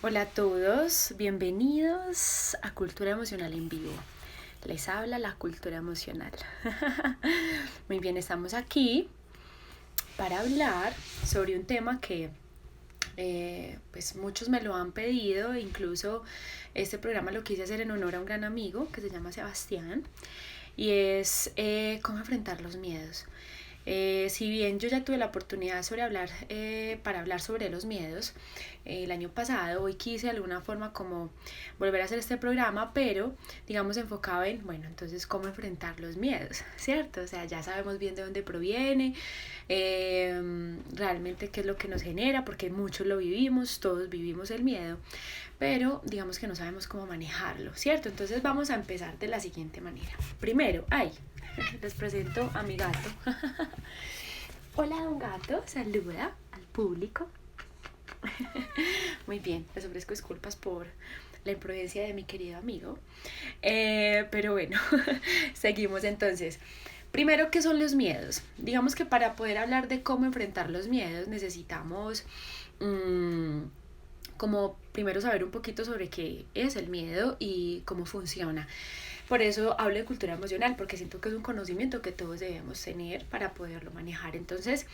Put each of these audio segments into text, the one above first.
Hola a todos, bienvenidos a Cultura Emocional en Vivo. Les habla la cultura emocional. Muy bien, estamos aquí para hablar sobre un tema que pues muchos me lo han pedido. Incluso este programa lo quise hacer en honor a un gran amigo que se llama Sebastián, y es cómo enfrentar los miedos. Si bien yo ya tuve la oportunidad para hablar sobre los miedos el año pasado, hoy quise de alguna forma como volver a hacer este programa, pero digamos enfocado en, bueno, entonces cómo enfrentar los miedos, ¿cierto? O sea, ya sabemos bien de dónde proviene, realmente qué es lo que nos genera, porque muchos lo vivimos, todos vivimos el miedo, pero digamos que no sabemos cómo manejarlo, ¿cierto? Entonces vamos a empezar de la siguiente manera. Primero, les presento a mi gato. Hola, don gato, saluda al público. Muy bien, les ofrezco disculpas por la imprudencia de mi querido amigo. Pero bueno, seguimos entonces. Primero, ¿qué son los miedos? Digamos que para poder hablar de cómo enfrentar los miedos necesitamos como primero saber un poquito sobre qué es el miedo y cómo funciona. Por eso hablo de cultura emocional, porque siento que es un conocimiento que todos debemos tener para poderlo manejar. Entonces,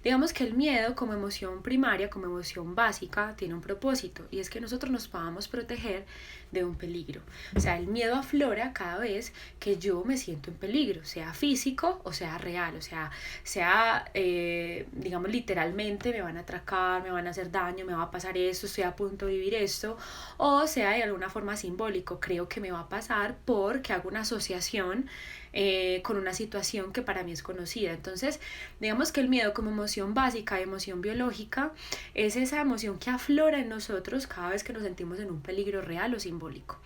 digamos que el miedo como emoción primaria, como emoción básica, tiene un propósito, y es que nosotros nos podamos proteger de un peligro. O sea, el miedo aflora cada vez que yo me siento en peligro, sea físico o sea real, o sea digamos literalmente me van a atracar, me van a hacer daño, me va a pasar esto, estoy a punto de vivir esto, o sea de alguna forma simbólico, creo que me va a pasar porque hago una asociación con una situación que para mí es conocida. Entonces, digamos que el miedo como emoción básica, emoción biológica, es esa emoción que aflora en nosotros cada vez que nos sentimos en un peligro real o simbólico.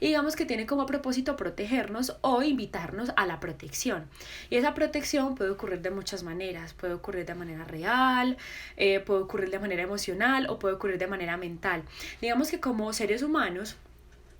Y digamos que tiene como propósito protegernos o invitarnos a la protección. Y esa protección puede ocurrir de muchas maneras. Puede ocurrir de manera real, puede ocurrir de manera emocional o puede ocurrir de manera mental. Digamos que como seres humanos,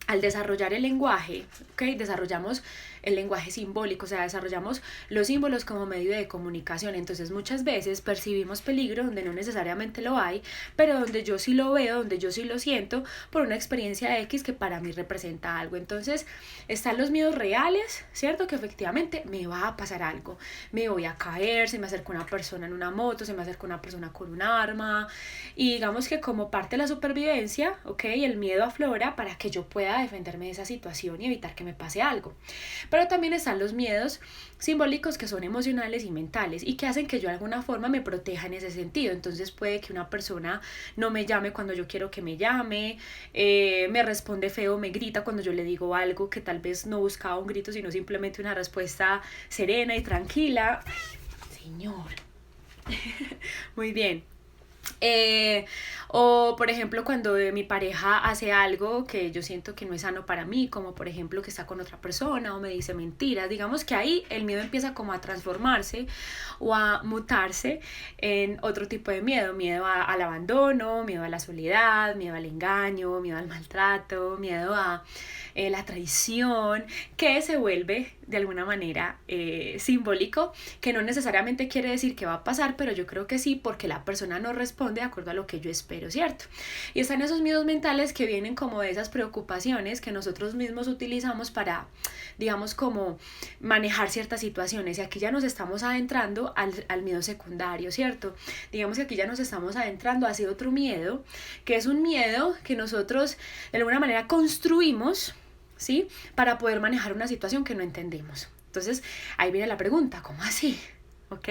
al desarrollar el lenguaje, desarrollamos el lenguaje simbólico, o sea, desarrollamos los símbolos como medio de comunicación. Entonces muchas veces percibimos peligro donde no necesariamente lo hay, pero donde yo sí lo veo, donde yo sí lo siento por una experiencia X que para mí representa algo. Entonces están los miedos reales, ¿cierto? Que efectivamente me va a pasar algo, me voy a caer, se me acerca una persona en una moto, se me acerca una persona con un arma, y digamos que como parte de la supervivencia, el miedo aflora para que yo pueda defenderme de esa situación y evitar que me pase algo. Pero también están los miedos simbólicos, que son emocionales y mentales y que hacen que yo de alguna forma me proteja en ese sentido. Entonces puede que una persona no me llame cuando yo quiero que me llame, me responde feo, me grita cuando yo le digo algo que tal vez no buscaba un grito, sino simplemente una respuesta serena y tranquila. Ay, señor. Muy bien. O por ejemplo cuando mi pareja hace algo que yo siento que no es sano para mí, como por ejemplo que está con otra persona o me dice mentiras. Digamos que ahí el miedo empieza como a transformarse o a mutarse en otro tipo de miedo. Miedo al abandono, miedo a la soledad, miedo al engaño, miedo al maltrato, miedo a la traición, que se vuelve de alguna manera simbólico, que no necesariamente quiere decir que va a pasar, pero yo creo que sí, porque la persona no responde de acuerdo a lo que yo espero, ¿cierto? Y están esos miedos mentales que vienen como de esas preocupaciones que nosotros mismos utilizamos para, digamos, como manejar ciertas situaciones. Y aquí ya nos estamos adentrando al miedo secundario, ¿cierto? Digamos que aquí ya nos estamos adentrando hacia otro miedo, que es un miedo que nosotros de alguna manera construimos, ¿sí? Para poder manejar una situación que no entendemos. Entonces, ahí viene la pregunta, ¿cómo así? ¿Ok?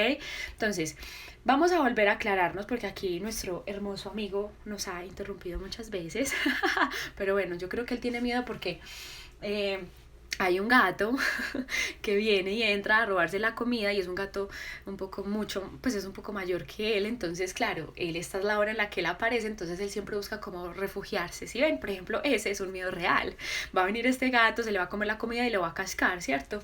Entonces, vamos a volver a aclararnos porque aquí nuestro hermoso amigo nos ha interrumpido muchas veces. Pero bueno, yo creo que él tiene miedo porque hay un gato que viene y entra a robarse la comida, y es un gato pues es un poco mayor que él. Entonces claro, esta es la hora en la que él aparece, entonces él siempre busca como refugiarse. ¿Sí ven? Por ejemplo, ese es un miedo real. Va a venir este gato, se le va a comer la comida y lo va a cascar, ¿cierto?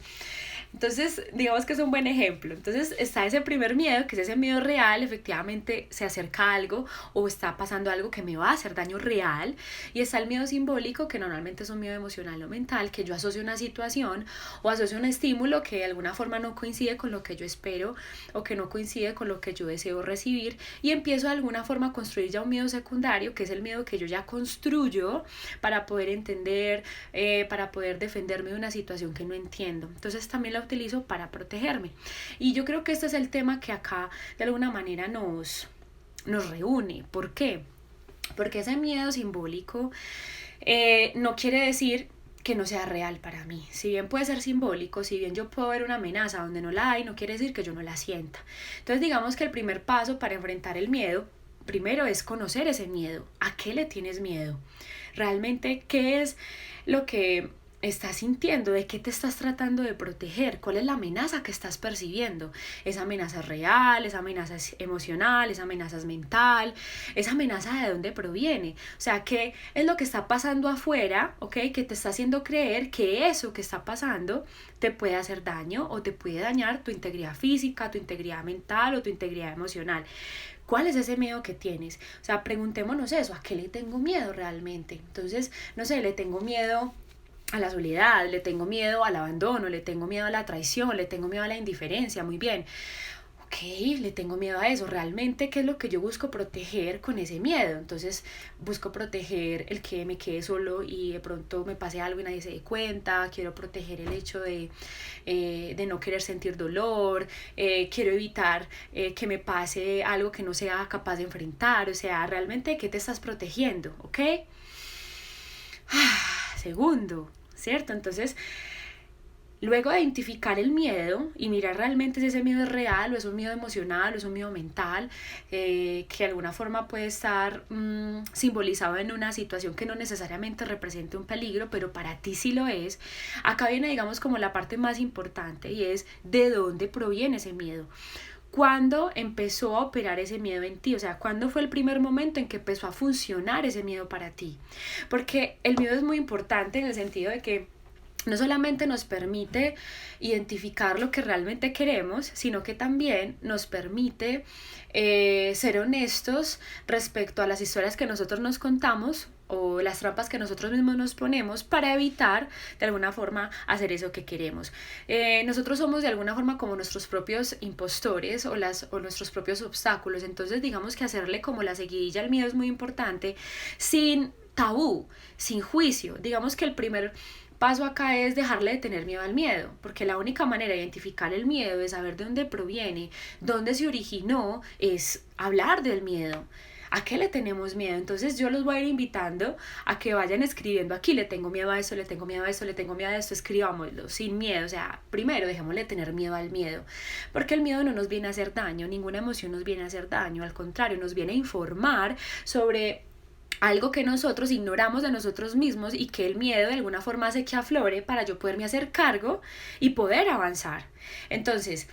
Entonces, digamos que es un buen ejemplo. Entonces, está ese primer miedo, que es ese miedo real, efectivamente se acerca algo o está pasando algo que me va a hacer daño real. Y está el miedo simbólico, que normalmente es un miedo emocional o mental, que yo asocio una situación o asocio un estímulo que de alguna forma no coincide con lo que yo espero o que no coincide con lo que yo deseo recibir, y empiezo de alguna forma a construir ya un miedo secundario, que es el miedo que yo ya construyo para poder entender, para poder defenderme de una situación que no entiendo. Entonces también la utilizo para protegerme. Y yo creo que este es el tema que acá de alguna manera nos reúne. ¿Por qué? Porque ese miedo simbólico no quiere decir que no sea real para mí. Si bien puede ser simbólico, si bien yo puedo ver una amenaza donde no la hay, no quiere decir que yo no la sienta. Entonces digamos que el primer paso para enfrentar el miedo, primero es conocer ese miedo. ¿A qué le tienes miedo? Realmente, ¿qué es lo que estás sintiendo? ¿De qué te estás tratando de proteger? ¿Cuál es la amenaza que estás percibiendo? ¿Esa amenaza es real? ¿Esa amenaza es emocional? ¿Esa amenaza es mental? ¿Esa amenaza de dónde proviene? O sea, ¿qué es lo que está pasando afuera, ¿ok? Que te está haciendo creer que eso que está pasando te puede hacer daño o te puede dañar tu integridad física, tu integridad mental o tu integridad emocional. ¿Cuál es ese miedo que tienes? O sea, preguntémonos eso, ¿a qué le tengo miedo realmente? Entonces, no sé, le tengo miedo a la soledad, le tengo miedo al abandono, le tengo miedo a la traición, le tengo miedo a la indiferencia, muy bien. Ok, le tengo miedo a eso. Realmente, ¿qué es lo que yo busco proteger con ese miedo? Entonces, busco proteger el que me quede solo y de pronto me pase algo y nadie se dé cuenta. Quiero proteger el hecho de no querer sentir dolor. Quiero evitar que me pase algo que no sea capaz de enfrentar. O sea, realmente, ¿qué te estás protegiendo? ¿Ok? Segundo, ¿cierto? Entonces, luego de identificar el miedo y mirar realmente si ese miedo es real o es un miedo emocional o es un miedo mental, que de alguna forma puede estar simbolizado en una situación que no necesariamente represente un peligro, pero para ti sí lo es. Acá viene, digamos, como la parte más importante, y es de dónde proviene ese miedo. ¿Cuándo empezó a operar ese miedo en ti? O sea, ¿cuándo fue el primer momento en que empezó a funcionar ese miedo para ti? Porque el miedo es muy importante en el sentido de que no solamente nos permite identificar lo que realmente queremos, sino que también nos permite ser honestos respecto a las historias que nosotros nos contamos o las trampas que nosotros mismos nos ponemos para evitar de alguna forma hacer eso que queremos. Nosotros somos de alguna forma como nuestros propios impostores o nuestros propios obstáculos. Entonces digamos que hacerle como la seguidilla al miedo es muy importante, sin tabú, sin juicio. Digamos que el primer paso acá es dejarle de tener miedo al miedo, porque la única manera de identificar el miedo, de saber de dónde proviene, dónde se originó, es hablar del miedo. ¿A qué le tenemos miedo? Entonces yo los voy a ir invitando a que vayan escribiendo aquí, le tengo miedo a esto, le tengo miedo a esto, le tengo miedo a esto, escribámoslo sin miedo. O sea, primero dejémosle tener miedo al miedo, porque el miedo no nos viene a hacer daño, ninguna emoción nos viene a hacer daño, al contrario, nos viene a informar sobre algo que nosotros ignoramos de nosotros mismos y que el miedo de alguna forma hace que aflore para yo poderme hacer cargo y poder avanzar. Entonces,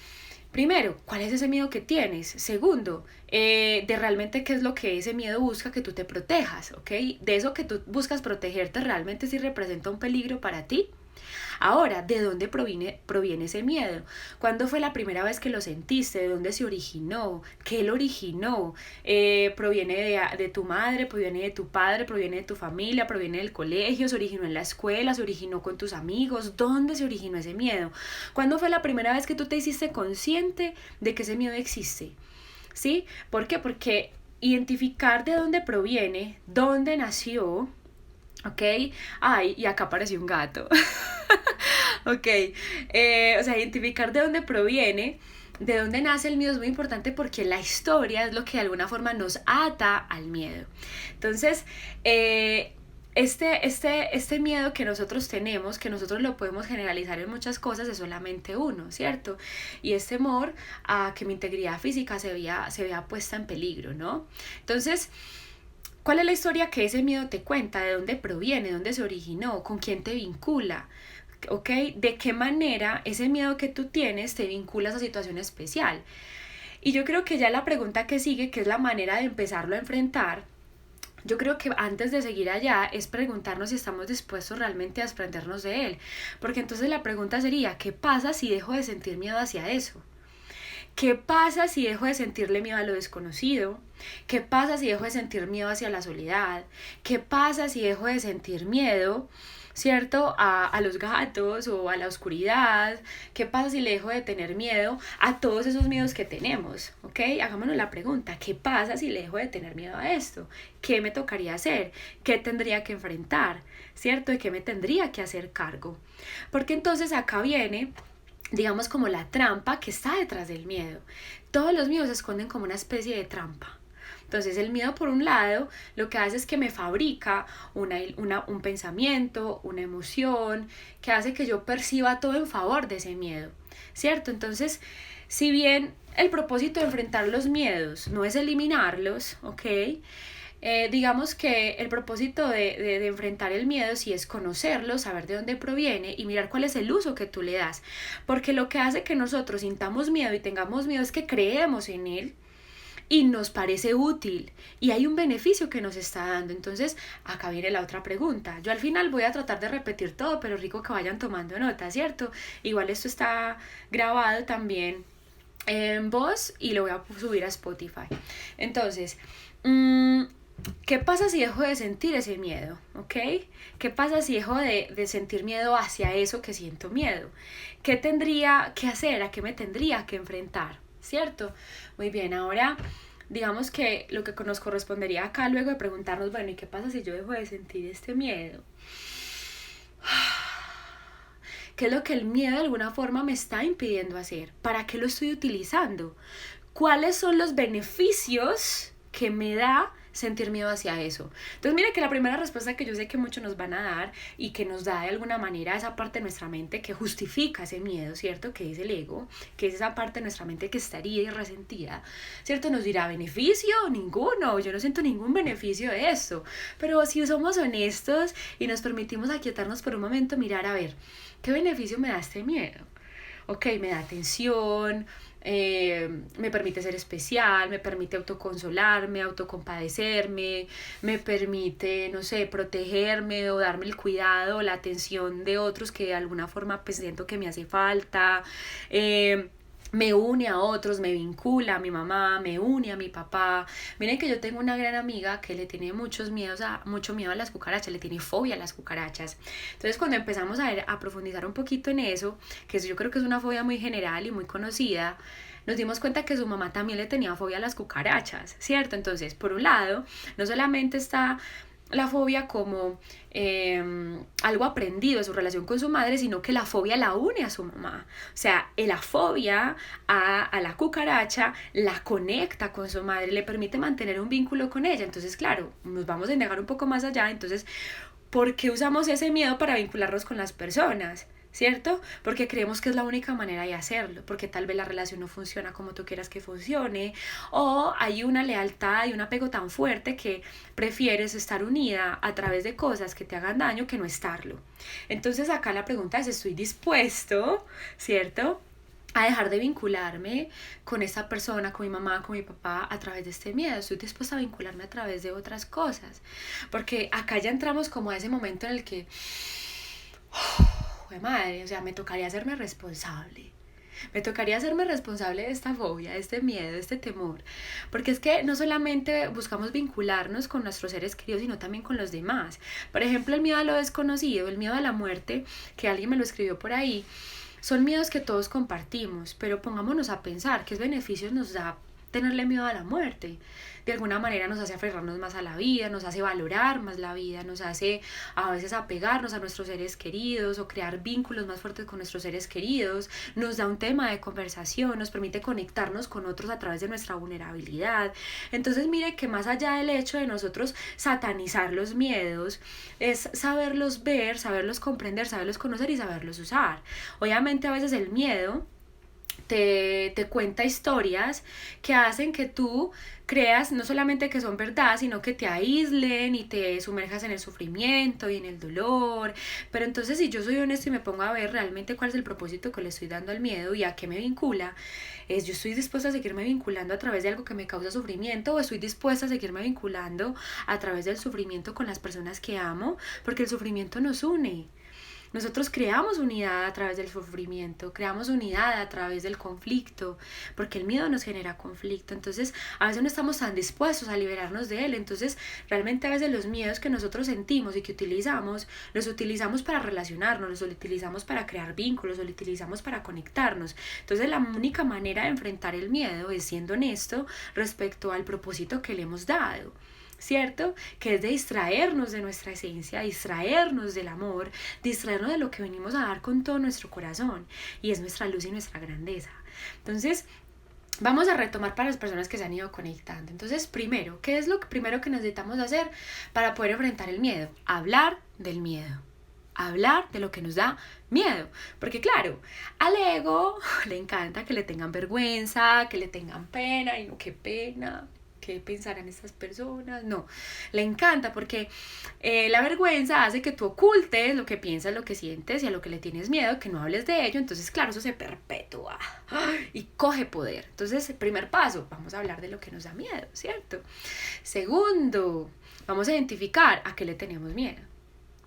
primero, ¿cuál es ese miedo que tienes? Segundo, de realmente qué es lo que ese miedo busca que tú te protejas, ¿ok? De eso que tú buscas protegerte, ¿realmente sí representa un peligro para ti? Ahora, ¿de dónde proviene ese miedo? ¿Cuándo fue la primera vez que lo sentiste? ¿De dónde se originó? ¿Qué lo originó? ¿Proviene de tu madre? ¿Proviene de tu padre? ¿Proviene de tu familia? ¿Proviene del colegio? ¿Se originó en la escuela? ¿Se originó con tus amigos? ¿Dónde se originó ese miedo? ¿Cuándo fue la primera vez que tú te hiciste consciente de que ese miedo existe? ¿Sí? ¿Por qué? Porque identificar de dónde proviene, dónde nació, ¿ok? Ay, y acá apareció un gato. Ok, o sea, identificar de dónde proviene, de dónde nace el miedo es muy importante, porque la historia es lo que de alguna forma nos ata al miedo. Entonces, este miedo que nosotros tenemos, que nosotros lo podemos generalizar en muchas cosas, es solamente uno, ¿cierto? Y es temor a que mi integridad física se vea puesta en peligro, ¿no? Entonces, ¿cuál es la historia que ese miedo te cuenta? ¿De dónde proviene? ¿De dónde se originó? ¿Con quién te vincula? ¿Ok? ¿De qué manera ese miedo que tú tienes te vincula a esa situación especial? Y yo creo que ya la pregunta que sigue, que es la manera de empezarlo a enfrentar, yo creo que antes de seguir allá es preguntarnos si estamos dispuestos realmente a desprendernos de él. Porque entonces la pregunta sería, ¿qué pasa si dejo de sentir miedo hacia eso? ¿Qué pasa si dejo de sentirle miedo a lo desconocido? ¿Qué pasa si dejo de sentir miedo hacia la soledad? ¿Qué pasa si dejo de sentir miedo, cierto, a los gatos o a la oscuridad? ¿Qué pasa si le dejo de tener miedo a todos esos miedos que tenemos? ¿Ok? Hagámonos la pregunta, ¿qué pasa si le dejo de tener miedo a esto? ¿Qué me tocaría hacer? ¿Qué tendría que enfrentar? ¿Cierto? ¿De qué me tendría que hacer cargo? Porque entonces acá viene, digamos, como la trampa que está detrás del miedo. Todos los miedos se esconden como una especie de trampa. Entonces el miedo, por un lado, lo que hace es que me fabrica un pensamiento, una emoción, que hace que yo perciba todo en favor de ese miedo, ¿cierto? Entonces, si bien el propósito de enfrentar los miedos no es eliminarlos, ¿ok? Digamos que el propósito de enfrentar el miedo sí es conocerlo, saber de dónde proviene y mirar cuál es el uso que tú le das. Porque lo que hace que nosotros sintamos miedo y tengamos miedo es que creemos en él y nos parece útil y hay un beneficio que nos está dando. Entonces acá viene la otra pregunta. Yo al final voy a tratar de repetir todo, pero rico que vayan tomando nota, ¿cierto? Igual esto está grabado también en voz y lo voy a subir a Spotify. Entonces, ¿qué pasa si dejo de sentir ese miedo? ¿Ok? ¿Qué pasa si dejo de sentir miedo hacia eso que siento miedo? ¿Qué tendría que hacer? ¿A qué me tendría que enfrentar? ¿Cierto? Muy bien, ahora digamos que lo que nos correspondería acá luego de preguntarnos, bueno, ¿y qué pasa si yo dejo de sentir este miedo? ¿Qué es lo que el miedo de alguna forma me está impidiendo hacer? ¿Para qué lo estoy utilizando? ¿Cuáles son los beneficios que me da sentir miedo hacia eso? Entonces mira que la primera respuesta que yo sé que muchos nos van a dar y que nos da de alguna manera esa parte de nuestra mente que justifica ese miedo, ¿cierto? Que es el ego, que es esa parte de nuestra mente que está herida y resentida, ¿cierto? Nos dirá, ¿beneficio? Ninguno, yo no siento ningún beneficio de esto. Pero si somos honestos y nos permitimos aquietarnos por un momento, mirar a ver, ¿qué beneficio me da este miedo? Ok, me da atención, me permite ser especial, me permite autoconsolarme, autocompadecerme, me permite, no sé, protegerme o darme el cuidado, la atención de otros que de alguna forma pues siento que me hace falta. Me une a otros, me vincula a mi mamá, me une a mi papá. Miren que yo tengo una gran amiga que le tiene mucho miedo a las cucarachas, le tiene fobia a las cucarachas. Entonces cuando empezamos a profundizar un poquito en eso, que yo creo que es una fobia muy general y muy conocida, nos dimos cuenta que su mamá también le tenía fobia a las cucarachas, ¿cierto? Entonces, por un lado, no solamente está la fobia como algo aprendido en su relación con su madre, sino que la fobia la une a su mamá. O sea, la fobia a la cucaracha la conecta con su madre, le permite mantener un vínculo con ella. Entonces, claro, nos vamos a indagar un poco más allá. Entonces, ¿por qué usamos ese miedo para vincularnos con las personas? ¿Cierto? Porque creemos que es la única manera de hacerlo, porque tal vez la relación no funciona como tú quieras que funcione, o hay una lealtad y un apego tan fuerte que prefieres estar unida a través de cosas que te hagan daño que no estarlo. Entonces acá la pregunta es, ¿estoy dispuesto, cierto, a dejar de vincularme con esta persona, con mi mamá, con mi papá a través de este miedo? Estoy dispuesta a vincularme a través de otras cosas, porque acá ya entramos como a ese momento en el que madre, o sea, me tocaría hacerme responsable. Me tocaría hacerme responsable de esta fobia, de este miedo, de este temor. Porque es que no solamente buscamos vincularnos con nuestros seres queridos, sino también con los demás. Por ejemplo, el miedo a lo desconocido, el miedo a la muerte, que alguien me lo escribió por ahí, son miedos que todos compartimos, pero pongámonos a pensar qué beneficios nos da tenerle miedo a la muerte. De alguna manera nos hace aferrarnos más a la vida, nos hace valorar más la vida, nos hace a veces apegarnos a nuestros seres queridos o crear vínculos más fuertes con nuestros seres queridos, nos da un tema de conversación, nos permite conectarnos con otros a través de nuestra vulnerabilidad. Entonces mire que más allá del hecho de nosotros satanizar los miedos, es saberlos ver, saberlos comprender, saberlos conocer y saberlos usar. Obviamente a veces el miedo te cuenta historias que hacen que tú creas no solamente que son verdad, sino que te aíslen y te sumerjas en el sufrimiento y en el dolor. Pero entonces si yo soy honesto y me pongo a ver realmente cuál es el propósito que le estoy dando al miedo y a qué me vincula, es yo estoy dispuesta a seguirme vinculando a través de algo que me causa sufrimiento, o estoy dispuesta a seguirme vinculando a través del sufrimiento con las personas que amo, porque el sufrimiento nos une. Nosotros creamos unidad a través del sufrimiento, creamos unidad a través del conflicto, porque el miedo nos genera conflicto. Entonces, a veces no estamos tan dispuestos a liberarnos de él. Entonces, realmente a veces los miedos que nosotros sentimos y que utilizamos, los utilizamos para relacionarnos, los utilizamos para crear vínculos, los utilizamos para conectarnos. Entonces, la única manera de enfrentar el miedo es siendo honesto respecto al propósito que le hemos dado. ¿Cierto? Que es de distraernos de nuestra esencia, distraernos del amor, distraernos de lo que venimos a dar con todo nuestro corazón, y es nuestra luz y nuestra grandeza. Entonces, vamos a retomar para las personas que se han ido conectando. Entonces, primero, ¿qué es lo primero que necesitamos hacer para poder enfrentar el miedo? Hablar del miedo. Hablar de lo que nos da miedo, porque claro, al ego le encanta que le tengan vergüenza, que le tengan pena, y no, qué pena, qué pensarán estas personas. No, le encanta porque la vergüenza hace que tú ocultes lo que piensas, lo que sientes y a lo que le tienes miedo, que no hables de ello. Entonces claro, eso se perpetúa y coge poder. Entonces, el primer paso, vamos a hablar de lo que nos da miedo, ¿cierto? Segundo, vamos a identificar a qué le tenemos miedo,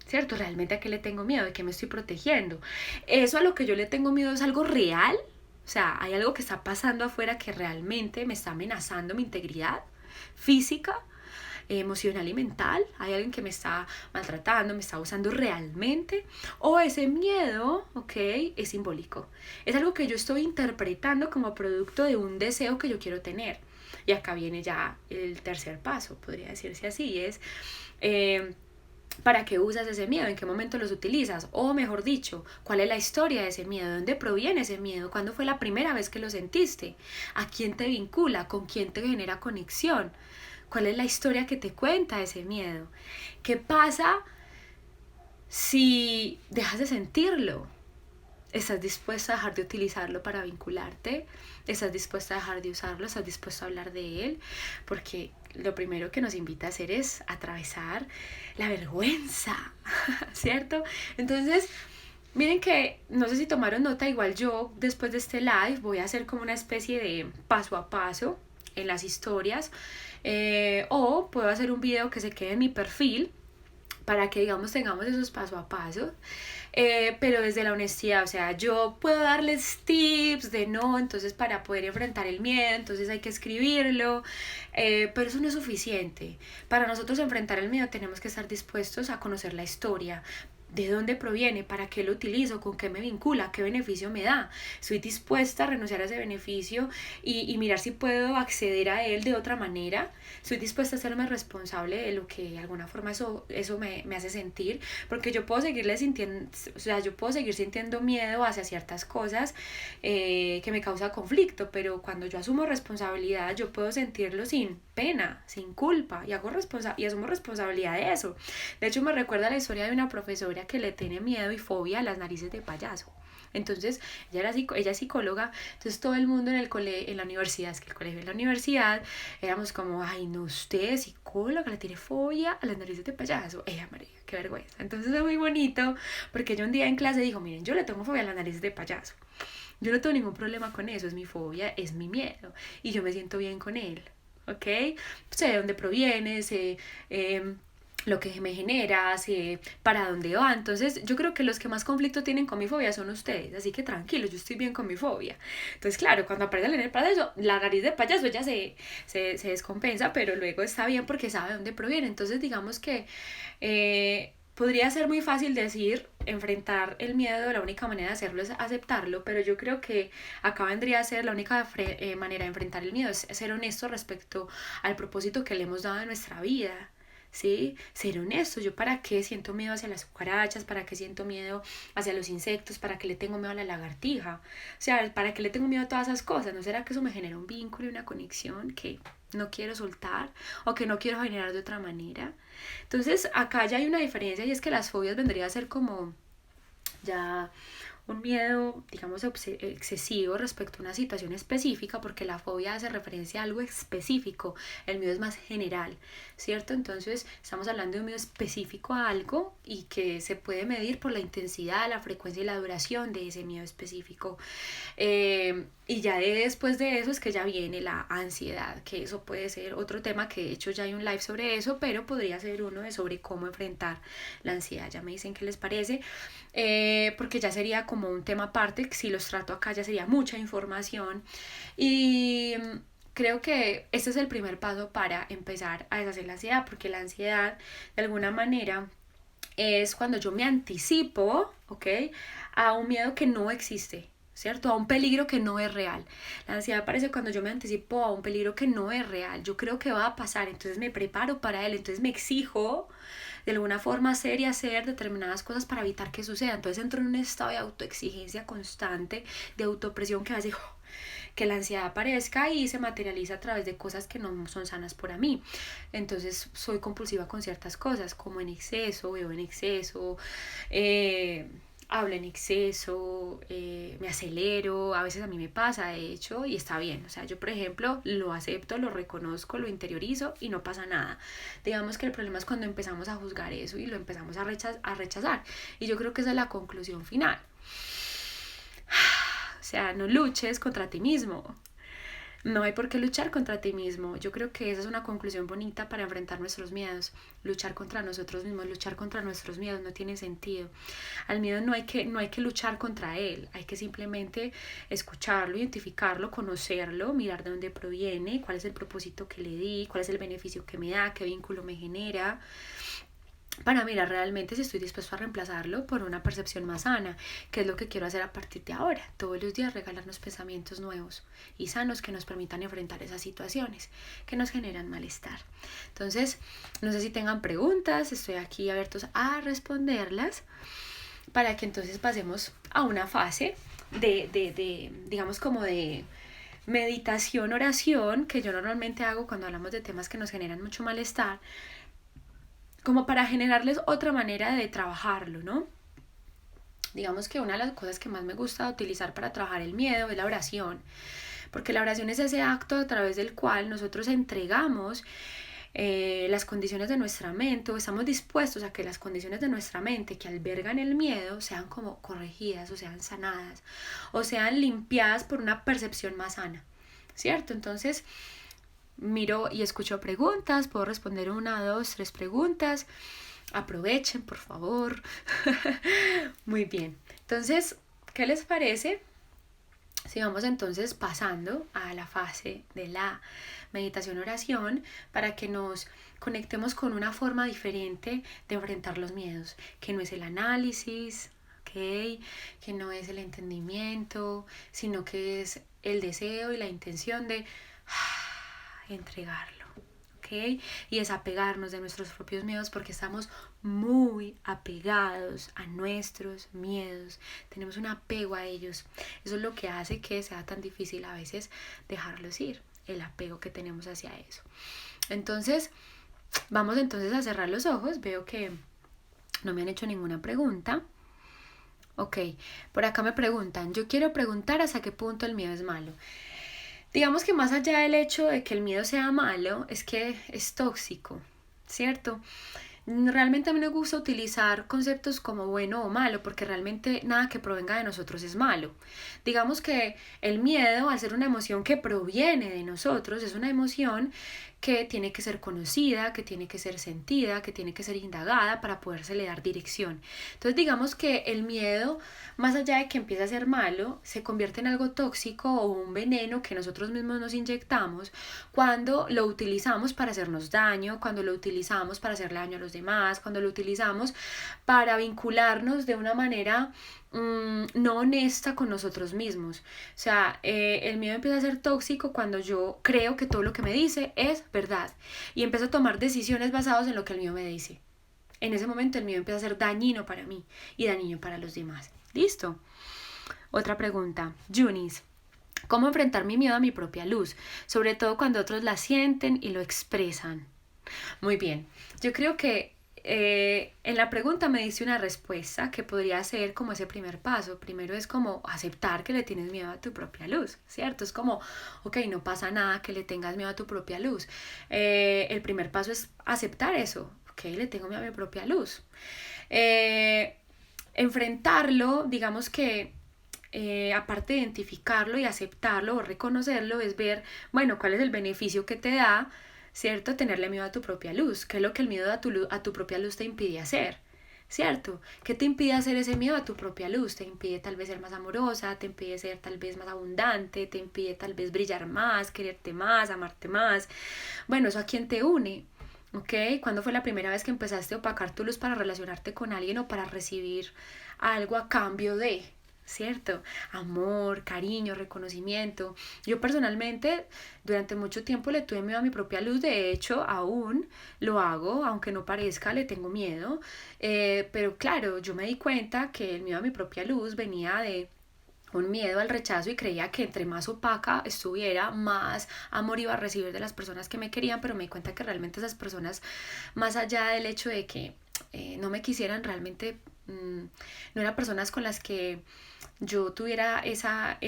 ¿cierto? Realmente a qué le tengo miedo, de qué me estoy protegiendo. Eso a lo que yo le tengo miedo es algo real. O sea, hay algo que está pasando afuera que realmente me está amenazando mi integridad física, emocional y mental. Hay alguien que me está maltratando, me está usando realmente. O ese miedo, ok, es simbólico. Es algo que yo estoy interpretando como producto de un deseo que yo quiero tener. Y acá viene ya el tercer paso, podría decirse así, es... ¿para qué usas ese miedo? ¿En qué momento los utilizas? O mejor dicho, ¿cuál es la historia de ese miedo? ¿De dónde proviene ese miedo? ¿Cuándo fue la primera vez que lo sentiste? ¿A quién te vincula? ¿Con quién te genera conexión? ¿Cuál es la historia que te cuenta ese miedo? ¿Qué pasa si dejas de sentirlo? ¿Estás dispuesta a dejar de utilizarlo para vincularte? ¿Estás dispuesta a dejar de usarlo? ¿Estás dispuesta a hablar de él? Porque lo primero que nos invita a hacer es atravesar la vergüenza, ¿cierto? Entonces, miren que, no sé si tomaron nota, igual yo después de este live voy a hacer como una especie de paso a paso en las historias, o puedo hacer un video que se quede en mi perfil para que, digamos, tengamos esos paso a paso, pero desde la honestidad. O sea, yo puedo darles tips de no, entonces para poder enfrentar el miedo, entonces hay que escribirlo, pero eso no es suficiente. Para nosotros enfrentar el miedo tenemos que estar dispuestos a conocer la historia. ¿De dónde proviene? ¿Para qué lo utilizo? ¿Con qué me vincula? ¿Qué beneficio me da? ¿Estoy dispuesta a renunciar a ese beneficio y mirar si puedo acceder a él de otra manera? ¿Estoy dispuesta a hacerme responsable de lo que de alguna forma eso me hace sentir? Porque yo puedo seguirle sintiendo, o sea, yo puedo seguir sintiendo miedo hacia ciertas cosas que me causa conflicto, pero cuando yo asumo responsabilidad, yo puedo sentirlo sin pena, sin culpa, y asumo responsabilidad de eso. De hecho, me recuerda la historia de una profesora que le tiene miedo y fobia a las narices de payaso. Entonces, ella es psicóloga, entonces todo el mundo en la universidad, es que el colegio y la universidad, éramos como, ay, no, usted es psicóloga, le tiene fobia a las narices de payaso. Ella, María, qué vergüenza. Entonces es muy bonito, porque ella un día en clase dijo, miren, yo le tengo fobia a las narices de payaso. Yo no tengo ningún problema con eso, es mi fobia, es mi miedo, y yo me siento bien con él, ¿ok? Sé de dónde proviene, sé... lo que me genera, sé para dónde va. Entonces yo creo que los que más conflicto tienen con mi fobia son ustedes, así que tranquilos, yo estoy bien con mi fobia. Entonces claro, cuando aparece el payaso, la nariz de payaso ya se descompensa, pero luego está bien porque sabe de dónde proviene. Entonces digamos que podría ser muy fácil decir enfrentar el miedo, la única manera de hacerlo es aceptarlo, pero yo creo que acá vendría a ser la única manera de enfrentar el miedo, es ser honesto respecto al propósito que le hemos dado a nuestra vida. ¿Sí? Ser honesto, yo para qué siento miedo hacia las cucarachas, para qué siento miedo hacia los insectos, para qué le tengo miedo a la lagartija, o sea, para qué le tengo miedo a todas esas cosas. ¿No será que eso me genera un vínculo y una conexión que no quiero soltar o que no quiero generar de otra manera? Entonces acá ya hay una diferencia, y es que las fobias vendría a ser como ya un miedo, digamos, excesivo respecto a una situación específica, porque la fobia hace referencia a algo específico, el miedo es más general, ¿cierto? Entonces estamos hablando de un miedo específico a algo y que se puede medir por la intensidad, la frecuencia y la duración de ese miedo específico. Y ya después de eso es que ya viene la ansiedad, que eso puede ser otro tema, que de hecho ya hay un live sobre eso, pero podría ser uno de sobre cómo enfrentar la ansiedad. Ya me dicen qué les parece, porque ya sería como un tema aparte, si los trato acá ya sería mucha información. Y creo que este es el primer paso para empezar a deshacer la ansiedad, porque la ansiedad de alguna manera es cuando yo me anticipo, ¿ok?, a un miedo que no existe, ¿cierto? A un peligro que no es real. La ansiedad aparece cuando yo me anticipo a un peligro que no es real. Yo creo que va a pasar, entonces me preparo para él, entonces me exijo de alguna forma hacer y hacer determinadas cosas para evitar que suceda. Entonces entro en un estado de autoexigencia constante, de autopresión, que hace que la ansiedad aparezca y se materializa a través de cosas que no son sanas para mí. Entonces soy compulsiva con ciertas cosas, como en exceso, veo en exceso, hablo en exceso, me acelero, a veces a mí me pasa, de hecho, y está bien. O sea, yo por ejemplo lo acepto, lo reconozco, lo interiorizo y no pasa nada. Digamos que el problema es cuando empezamos a juzgar eso y lo empezamos a rechazar. Y yo creo que esa es la conclusión final. O sea, no luches contra ti mismo. No hay por qué luchar contra ti mismo. Yo creo que esa es una conclusión bonita para enfrentar nuestros miedos. Luchar contra nosotros mismos, luchar contra nuestros miedos no tiene sentido. Al miedo no hay que luchar contra él. Hay que simplemente escucharlo, identificarlo, conocerlo, mirar de dónde proviene, cuál es el propósito que le di, cuál es el beneficio que me da, qué vínculo me genera, para mirar realmente si estoy dispuesto a reemplazarlo por una percepción más sana, que es lo que quiero hacer a partir de ahora. Todos los días regalarnos pensamientos nuevos y sanos que nos permitan enfrentar esas situaciones que nos generan malestar. Entonces, no sé si tengan preguntas, estoy aquí abiertos a responderlas, para que entonces pasemos a una fase digamos, como de meditación, oración, que yo normalmente hago cuando hablamos de temas que nos generan mucho malestar, como para generarles otra manera de trabajarlo, ¿no? Digamos que una de las cosas que más me gusta utilizar para trabajar el miedo es la oración, porque la oración es ese acto a través del cual nosotros entregamos las condiciones de nuestra mente, o estamos dispuestos a que las condiciones de nuestra mente que albergan el miedo sean como corregidas, o sean sanadas, o sean limpiadas por una percepción más sana, ¿cierto? Entonces, miro y escucho preguntas, puedo responder 1, 2, 3 preguntas. Aprovechen, por favor. Muy bien. Entonces, ¿qué les parece si vamos entonces pasando a la fase de la meditación oración, para que nos conectemos con una forma diferente de enfrentar los miedos, que no es el análisis, ¿ok?, que no es el entendimiento, sino que es el deseo y la intención de entregarlo, ¿ok? Y desapegarnos de nuestros propios miedos, porque estamos muy apegados a nuestros miedos, tenemos un apego a ellos. Eso es lo que hace que sea tan difícil a veces dejarlos ir, el apego que tenemos hacia eso. Entonces, vamos entonces a cerrar los ojos. Veo que no me han hecho ninguna pregunta. Ok, por acá me preguntan, yo quiero preguntar hasta qué punto el miedo es malo. Digamos que más allá del hecho de que el miedo sea malo, es que es tóxico, ¿cierto? Realmente a mí me gusta utilizar conceptos como bueno o malo, porque realmente nada que provenga de nosotros es malo. Digamos que el miedo, al ser una emoción que proviene de nosotros, es una emoción que tiene que ser conocida, que tiene que ser sentida, que tiene que ser indagada para podérsele dar dirección. Entonces digamos que el miedo, más allá de que empiece a ser malo, se convierte en algo tóxico o un veneno que nosotros mismos nos inyectamos cuando lo utilizamos para hacernos daño, cuando lo utilizamos para hacerle daño a los demás, cuando lo utilizamos para vincularnos de una manera no honesta con nosotros mismos. O sea, el miedo empieza a ser tóxico cuando yo creo que todo lo que me dice es verdad y empiezo a tomar decisiones basadas en lo que el miedo me dice. En ese momento el miedo empieza a ser dañino para mí y dañino para los demás. ¿Listo? Otra pregunta. Yunis, ¿cómo enfrentar mi miedo a mi propia luz? Sobre todo cuando otros la sienten y lo expresan. Muy bien. Yo creo que en la pregunta me dice una respuesta que podría ser como ese primer paso. Primero es como aceptar que le tienes miedo a tu propia luz, ¿cierto? Es como, ok, no pasa nada que le tengas miedo a tu propia luz. El primer paso es aceptar eso, ok, le tengo miedo a mi propia luz. Enfrentarlo, digamos que aparte de identificarlo y aceptarlo o reconocerlo, es ver, bueno, cuál es el beneficio que te da, ¿cierto? Tenerle miedo a tu propia luz. ¿Qué es lo que el miedo a tu propia luz te impide hacer? ¿Cierto? ¿Qué te impide hacer ese miedo a tu propia luz? Te impide tal vez ser más amorosa, te impide ser tal vez más abundante, te impide tal vez brillar más, quererte más, amarte más. Bueno, ¿eso a quién te une? ¿Ok? ¿Cuándo fue la primera vez que empezaste a opacar tu luz para relacionarte con alguien o para recibir algo a cambio de? ¿Cierto? Amor, cariño, reconocimiento. Yo personalmente durante mucho tiempo le tuve miedo a mi propia luz, de hecho aún lo hago, aunque no parezca, le tengo miedo, pero claro, yo me di cuenta que el miedo a mi propia luz venía de un miedo al rechazo y creía que entre más opaca estuviera, más amor iba a recibir de las personas que me querían, pero me di cuenta que realmente esas personas, más allá del hecho de que no me quisieran, realmente no eran personas con las que yo tuviera esa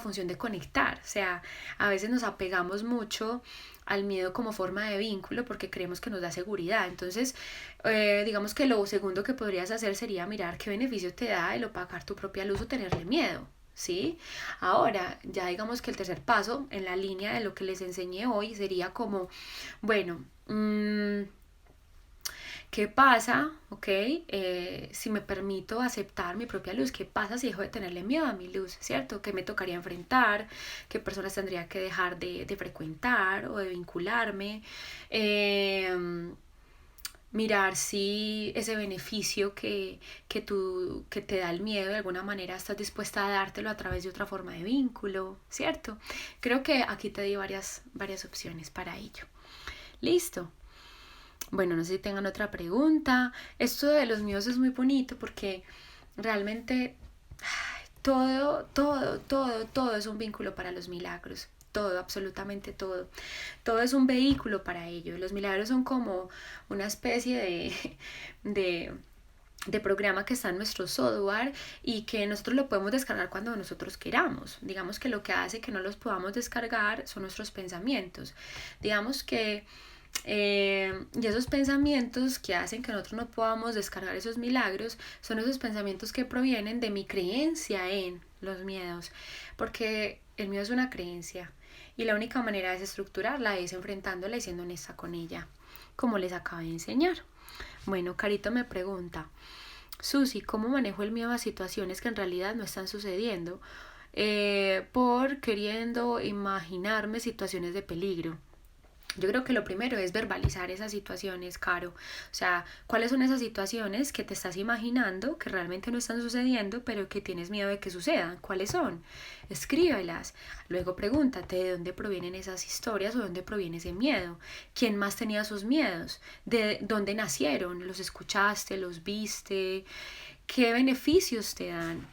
función de conectar. O sea, a veces nos apegamos mucho al miedo como forma de vínculo porque creemos que nos da seguridad. Entonces, digamos que lo segundo que podrías hacer sería mirar qué beneficio te da el opacar tu propia luz o tenerle miedo. ¿Sí? Ahora, ya digamos que el tercer paso en la línea de lo que les enseñé hoy sería como, bueno, ¿qué pasa, ok? Si me permito aceptar mi propia luz, ¿qué pasa si dejo de tenerle miedo a mi luz, ¿cierto? ¿Qué me tocaría enfrentar? ¿Qué personas tendría que dejar de frecuentar o de vincularme? Mirar si ese beneficio que te da el miedo de alguna manera estás dispuesta a dártelo a través de otra forma de vínculo, ¿cierto? Creo que aquí te di varias opciones para ello. Listo. Bueno, no sé si tengan otra pregunta. Esto de los míos es muy bonito porque realmente todo es un vínculo para los milagros. Todo, absolutamente todo. Todo es un vehículo para ello. Los milagros son como una especie de programa que está en nuestro software y que nosotros lo podemos descargar cuando nosotros queramos. Digamos que lo que hace que no los podamos descargar son nuestros pensamientos. Digamos que y esos pensamientos que hacen que nosotros no podamos descargar esos milagros son esos pensamientos que provienen de mi creencia en los miedos, porque el miedo es una creencia y la única manera de desestructurarla es enfrentándola y siendo honesta con ella, como les acabo de enseñar. Bueno, Carito me pregunta, Susi, ¿cómo manejo el miedo a situaciones que en realidad no están sucediendo? Por queriendo imaginarme situaciones de peligro. Yo creo que lo primero es verbalizar esas situaciones, Caro. O sea, ¿cuáles son esas situaciones que te estás imaginando que realmente no están sucediendo, pero que tienes miedo de que sucedan? ¿Cuáles son? Escríbelas. Luego pregúntate de dónde provienen esas historias o dónde proviene ese miedo. ¿Quién más tenía sus miedos? ¿De dónde nacieron? ¿Los escuchaste? ¿Los viste? ¿Qué beneficios te dan?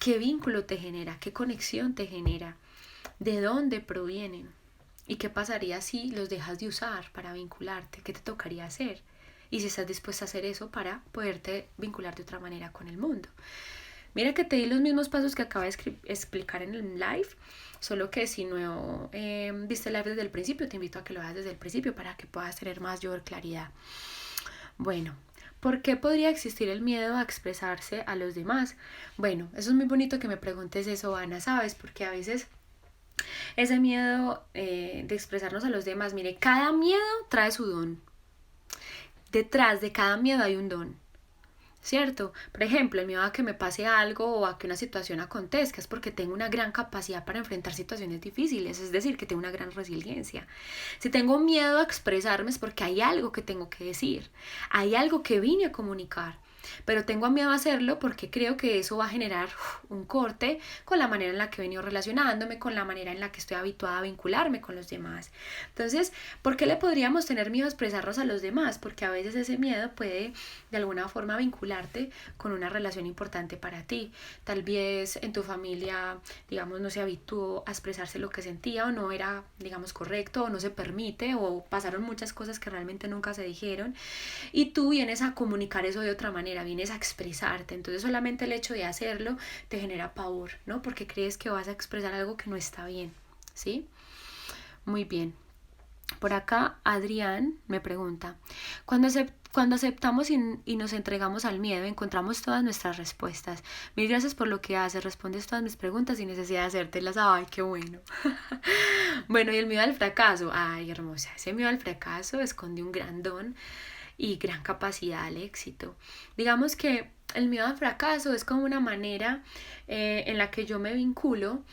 ¿Qué vínculo te genera? ¿Qué conexión te genera? ¿De dónde provienen? ¿Y qué pasaría si los dejas de usar para vincularte? ¿Qué te tocaría hacer? Y si estás dispuesta a hacer eso para poderte vincular de otra manera con el mundo. Mira que te di los mismos pasos que acabo de explicar en el live, solo que si no viste el live desde el principio, te invito a que lo hagas desde el principio para que puedas tener mayor claridad. Bueno, ¿por qué podría existir el miedo a expresarse a los demás? Bueno, eso es muy bonito que me preguntes eso, Ana, ¿sabes? Porque a veces ese miedo de expresarnos a los demás, mire, cada miedo trae su don. Detrás de cada miedo hay un don, ¿cierto? Por ejemplo, el miedo a que me pase algo o a que una situación acontezca es porque tengo una gran capacidad para enfrentar situaciones difíciles, es decir, que tengo una gran resiliencia. Si tengo miedo a expresarme es porque hay algo que tengo que decir, hay algo que vine a comunicar. pero tengo miedo a hacerlo porque creo que eso va a generar un corte con la manera en la que he venido relacionándome, con la manera en la que estoy habituada a vincularme con los demás. Entonces, ¿por qué le podríamos tener miedo a expresarnos a los demás? Porque a veces ese miedo puede de alguna forma vincularte con una relación importante para ti. Tal vez en tu familia, digamos, no se habituó a expresarse lo que sentía o no era, digamos, correcto o no se permite o pasaron muchas cosas que realmente nunca se dijeron y tú vienes a comunicar eso de otra manera, vienes a expresarte. Entonces solamente el hecho de hacerlo te genera pavor, ¿no? Porque crees que vas a expresar algo que no está bien, ¿sí? Muy bien. Por acá Adrián me pregunta, cuando aceptamos y nos entregamos al miedo, encontramos todas nuestras respuestas. Mil gracias por lo que haces, respondes todas mis preguntas sin necesidad de hacértelas. Ay, qué bueno. Bueno, y el miedo al fracaso. Ay, hermosa, ese miedo al fracaso esconde un gran don y gran capacidad al éxito. Digamos que el miedo al fracaso es como una manera en la que yo me vinculo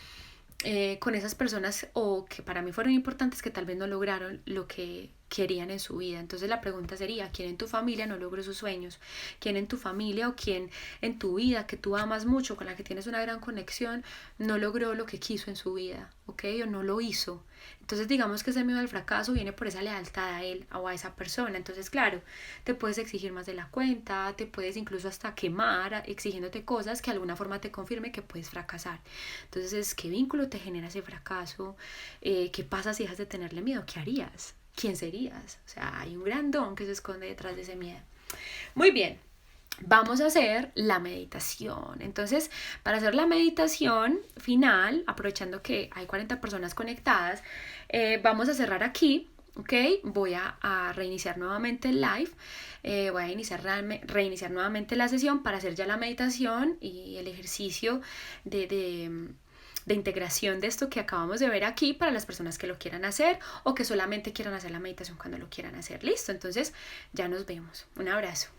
con esas personas o que para mí fueron importantes que tal vez no lograron lo que querían en su vida. Entonces la pregunta sería, ¿quién en tu familia no logró sus sueños? ¿Quién en tu familia o quién en tu vida que tú amas mucho, con la que tienes una gran conexión, no logró lo que quiso en su vida? ¿Ok? O no lo hizo. Entonces digamos que ese miedo al fracaso viene por esa lealtad a él o a esa persona. Entonces claro, te puedes exigir más de la cuenta, te puedes incluso hasta quemar exigiéndote cosas que de alguna forma te confirme que puedes fracasar. Entonces, ¿qué vínculo te genera ese fracaso? ¿Qué pasa si dejas de tenerle miedo? ¿Qué harías? ¿Quién serías? O sea, hay un gran don que se esconde detrás de ese miedo. Muy bien, vamos a hacer la meditación. Entonces, para hacer la meditación final, aprovechando que hay 40 personas conectadas, vamos a cerrar aquí. Ok, voy a reiniciar nuevamente el live, voy a reiniciar nuevamente la sesión para hacer ya la meditación y el ejercicio de integración de esto que acabamos de ver aquí para las personas que lo quieran hacer o que solamente quieran hacer la meditación cuando lo quieran hacer. Listo, entonces ya nos vemos. Un abrazo.